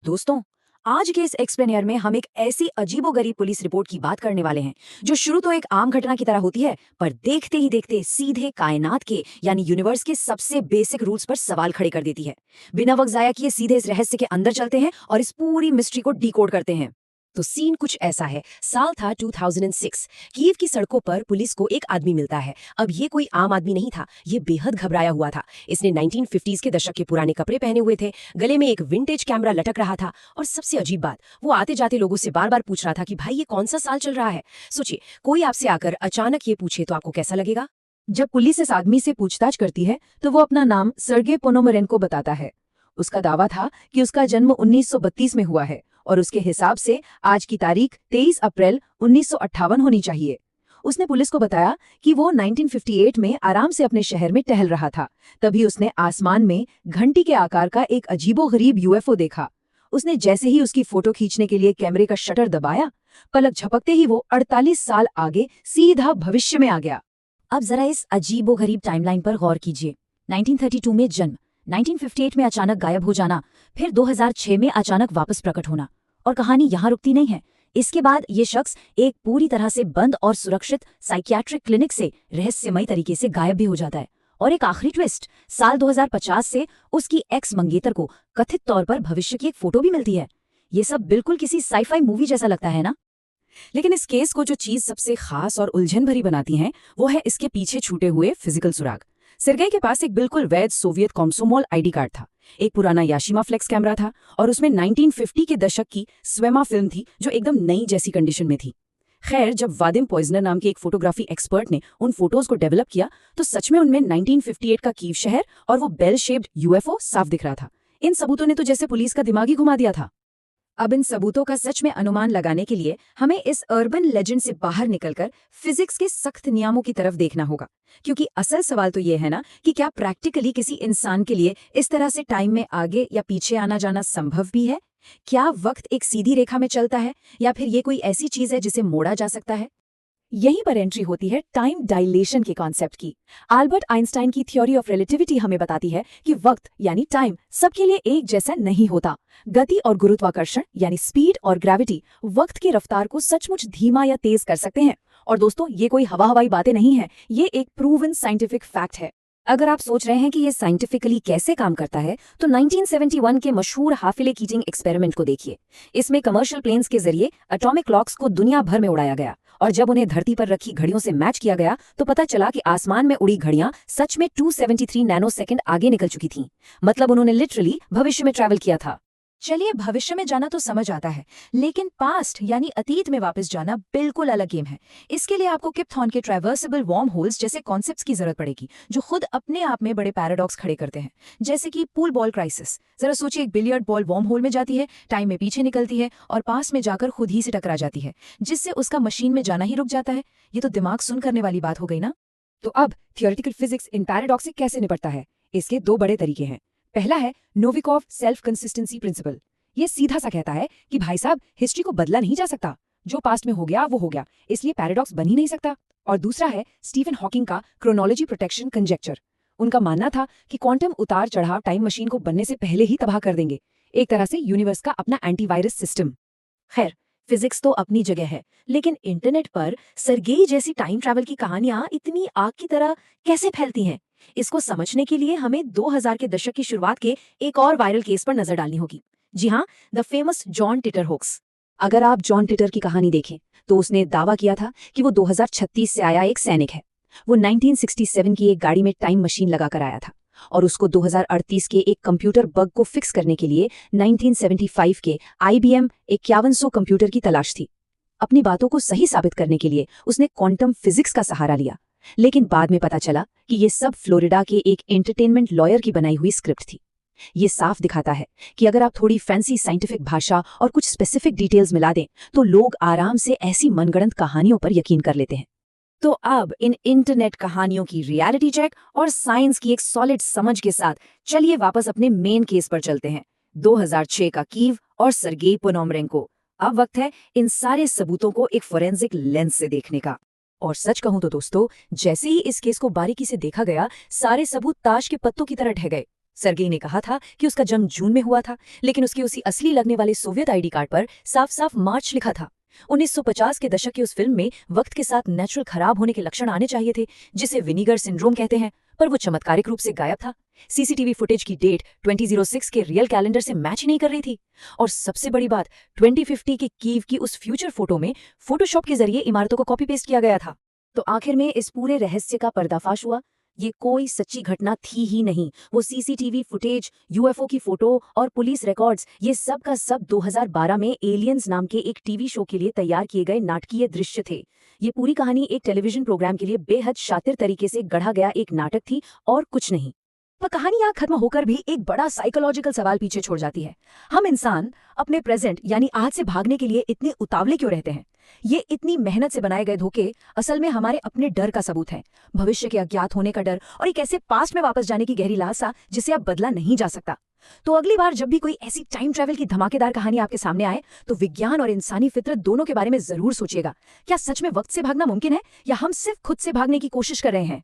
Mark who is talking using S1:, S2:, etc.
S1: दोस्तों, आज के इस एक्सप्लेनियर में हम एक ऐसी अजीबोगरीब पुलिस रिपोर्ट की बात करने वाले हैं जो शुरू तो एक आम घटना की तरह होती है, पर देखते ही देखते सीधे कायनात के यानी यूनिवर्स के सबसे बेसिक रूल्स पर सवाल खड़े कर देती है। बिना वक्त जाया किए सीधे इस रहस्य के अंदर चलते हैं और इस पूरी मिस्ट्री को डिकोड करते हैं। तो सीन कुछ ऐसा है। साल था 2006। कीव की सड़कों पर पुलिस को एक आदमी मिलता है। अब ये कोई आम आदमी नहीं था, ये बेहद घबराया हुआ था। इसने 1950s के दशक के पुराने कपड़े पहने हुए थे, गले में एक विंटेज कैमरा लटक रहा था और सबसे अजीब बात, वो आते जाते लोगों से बार बार पूछ रहा था कि भाई ये कौन सा साल चल रहा है। सोचिए, कोई आपसे आकर अचानक ये पूछे तो आपको कैसा लगेगा? जब पुलिस इस आदमी से पूछताछ करती है तो वो अपना नाम सर्गे पोनोमरेन्को बताता है। उसका दावा था कि उसका जन्म 1932 में हुआ है और उसके हिसाब से आज की तारीख 23 अप्रैल 1958 होनी चाहिए। उसने पुलिस को बताया कि वो 1958 में आराम से अपने शहर में टहल रहा था, तभी उसने आसमान में घंटी के आकार का एक अजीबोगरीब यूएफओ देखा। उसने जैसे ही उसकी फोटो खींचने के लिए कैमरे का शटर दबाया, पलक झपकते ही वो 48 साल आगे सीधा भविष्य में आ गया। अब जरा इस अजीबोगरीब टाइमलाइन पर गौर कीजिए। 1932 में जन्म, 1958 में अचानक गायब हो जाना, फिर 2006 में अचानक वापस प्रकट होना। और कहानी यहाँ रुकती नहीं है। इसके बाद ये शख्स एक पूरी तरह से बंद और सुरक्षित साइकियाट्रिक क्लिनिक से रहस्यमयी तरीके से गायब भी हो जाता है। और एक आखिरी ट्विस्ट, साल 2050 से उसकी एक्स मंगेतर को कथित तौर पर भविष्य की एक फोटो भी मिलती है। ये सब बिल्कुल किसी साईफाई मूवी जैसा लगता है ना? लेकिन इस केस को जो चीज सबसे खास और उलझन भरी बनाती है वो है इसके पीछे छूटे हुए फिजिकल सुराग। सिर्गेई के पास एक बिल्कुल वैध सोवियत कॉम्सोमोल आईडी कार्ड था, एक पुराना याशिमा फ्लेक्स कैमरा था और उसमें 1950 के दशक की स्वेमा फिल्म थी जो एकदम नई जैसी कंडीशन में थी। खैर, जब वादिम पॉइजनर नाम के एक फोटोग्राफी एक्सपर्ट ने उन फोटोज को डेवलप किया तो सच में उनमें 1958 का कीव शहर और वो बेल शेप्ड यूएफओ साफ दिख रहा था। इन सबूतों ने तो जैसे पुलिस का दिमाग ही घुमा दिया था। अब इन सबूतों का सच में अनुमान लगाने के लिए हमें इस अर्बन लेजेंड से बाहर निकलकर फिजिक्स के सख्त नियमों की तरफ देखना होगा, क्योंकि असल सवाल तो ये है ना कि क्या प्रैक्टिकली किसी इंसान के लिए इस तरह से टाइम में आगे या पीछे आना जाना संभव भी है? क्या वक्त एक सीधी रेखा में चलता है या फिर ये कोई ऐसी चीज है जिसे मोड़ा जा सकता है? यहीं पर एंट्री होती है टाइम डायलेशन के कॉन्सेप्ट की। अल्बर्ट आइंस्टाइन की थ्योरी ऑफ रिलेटिविटी हमें बताती है कि वक्त यानी टाइम सबके लिए एक जैसा नहीं होता। गति और गुरुत्वाकर्षण यानी स्पीड और ग्रेविटी वक्त की रफ्तार को सचमुच धीमा या तेज कर सकते हैं। और दोस्तों, ये कोई हवाई बातें नहीं है, ये एक प्रूवन साइंटिफिक फैक्ट है। अगर आप सोच रहे हैं कि ये साइंटिफिकली कैसे काम करता है तो 1971 के मशहूर हाफिले कीटिंग एक्सपेरिमेंट को देखिए। इसमें कमर्शियल प्लेन्स के जरिए एटॉमिक क्लॉक्स को दुनिया भर में उड़ाया गया और जब उन्हें धरती पर रखी घड़ियों से मैच किया गया तो पता चला कि आसमान में उड़ी घड़ियां सच में 273 नैनोसेकंड आगे निकल चुकी थीं। मतलब उन्होंने लिटरली भविष्य में ट्रैवल किया था। चलिए, भविष्य में जाना तो समझ आता है, लेकिन पास्ट यानी अतीत में वापस जाना बिल्कुल अलग गेम है। इसके लिए आपको किप थॉर्न के ट्रैवर्सेबल वॉर्म होल्स जैसे कॉन्सेप्ट्स की जरूरत पड़ेगी, जो खुद अपने आप में बड़े पैराडॉक्स खड़े करते हैं। जैसे कि पूल बॉल क्राइसिस। जरा सोचिए, एक बिलियर्ड बॉल वॉर्म होल में जाती है, टाइम में पीछे निकलती है और पास में जाकर खुद ही से टकरा जाती है, जिससे उसका मशीन में जाना ही रुक जाता है। ये तो दिमाग सुन करने वाली बात हो गई ना? तो अब थियोरेटिकल फिजिक्स इन पैराडॉक्स से कैसे निपटता है? इसके दो बड़े तरीके हैं। पहला है नोविकोव सेल्फ कंसिस्टेंसी प्रिंसिपल। ये सीधा सा कहता है कि भाई साहब, हिस्ट्री को बदला नहीं जा सकता, जो पास्ट में हो गया वो हो गया, इसलिए पैराडॉक्स बन ही नहीं सकता। और दूसरा है स्टीफन हॉकिंग का क्रोनोलॉजी प्रोटेक्शन कंजेक्चर। उनका मानना था कि क्वांटम उतार चढ़ाव टाइम मशीन को बनने से पहले ही तबाह कर देंगे, एक तरह से यूनिवर्स का अपना एंटीवायरस सिस्टम। खैर, फिजिक्स तो अपनी जगह है, लेकिन इंटरनेट पर सर्गेई जैसी टाइम ट्रैवल की कहानियां इतनी आग की तरह कैसे फैलती हैं? इसको समझने के लिए हमें 2000 के दशक की शुरुआत के एक और वायरल केस पर नजर डालनी होगी। जी हाँ, the famous John titre hoax. अगर आप जॉन टिटर की कहानी देखें तो उसने दावा किया था कि वो 2036 से आया एक सैनिक है। वो 1967 की एक गाड़ी में टाइम मशीन लगाकर आया था और उसको 2038 के एक कंप्यूटर बग को फिक्स करने के लिए 1975 के IBM 5100 कंप्यूटर की तलाश थी। अपनी बातों को सही साबित करने के लिए उसने क्वांटम फिजिक्स का सहारा लिया, लेकिन बाद में पता चला कि ये सब फ्लोरिडा के एक एंटरटेनमेंट लॉयर की बनाई हुई स्क्रिप्ट थी। ये साफ दिखाता है कि अगर आप थोड़ी फैंसी साइंटिफिक भाषा और कुछ स्पेसिफिक डिटेल्स मिला दें तो लोग आराम से ऐसी मनगढ़ंत कहानियों पर यकीन कर लेते हैं। तो अब इन इंटरनेट कहानियों की रियलिटी चेक और साइंस की एक सॉलिड समझ के साथ चलिए वापस अपने मेन केस पर चलते हैं, 2006 का कीव और सर्गेई पोनोमरेन्को। अब वक्त है इन सारे सबूतों को एक फोरेंसिक लेंस से देखने का। और सच कहूं तो दोस्तों, जैसे ही इस केस को बारीकी से देखा गया, सारे सबूत ताश के पत्तों की तरह ढह गए। सर्गेई ने कहा था कि उसका जन्म जून में हुआ था, लेकिन उसके उसी असली लगने वाले सोवियत आईडी कार्ड पर साफ साफ मार्च लिखा था। 1950 के दशक की उस फिल्म में वक्त के साथ नेचुरल खराब होने के लक्षण आने चाहिए थे, जिसे विनीगर सिंड्रोम कहते हैं, पर वो चमत्कारिक रूप से गायब था। सीसीटीवी फुटेज की डेट 2006 के रियल कैलेंडर से मैच नहीं कर रही थी। और सबसे बड़ी बात, 2050 के कीव की उस फ्यूचर फोटो में फोटोशॉप के जरिए इमारतों को कॉपी पेस्ट किया गया था। तो आखिर में इस पूरे रहस्य का पर्दाफाश हुआ। ये कोई सच्ची घटना थी ही नहीं। वो सीसीटीवी फुटेज, यूएफओ की फोटो और पुलिस रिकॉर्ड्स, ये सब का सब 2012 में एलियंस नाम के एक टीवी शो के लिए तैयार किए गए नाटकीय दृश्य थे। ये पूरी कहानी एक टेलीविजन प्रोग्राम के लिए बेहद शातिर तरीके से गढ़ा गया एक नाटक थी और कुछ नहीं। पर कहानी यहाँ खत्म होकर भी एक बड़ा साइकोलॉजिकल सवाल पीछे छोड़ जाती है। हम इंसान अपने प्रेजेंट यानी आज से भागने के लिए इतने उतावले क्यों रहते हैं? ये इतनी मेहनत से बनाए गए धोखे असल में हमारे अपने डर का सबूत है। भविष्य के अज्ञात होने का डर और एक ऐसे पास्ट में वापस जाने की गहरी लालसा जिसे अब बदला नहीं जा सकता। तो अगली बार जब भी कोई ऐसी टाइम ट्रैवल की धमाकेदार कहानी आपके सामने आए, तो विज्ञान और इंसानी फितरत दोनों के बारे में जरूर सोचिएगा। क्या सच में वक्त से भागना मुमकिन है, या हम सिर्फ खुद से भागने की कोशिश कर रहे हैं?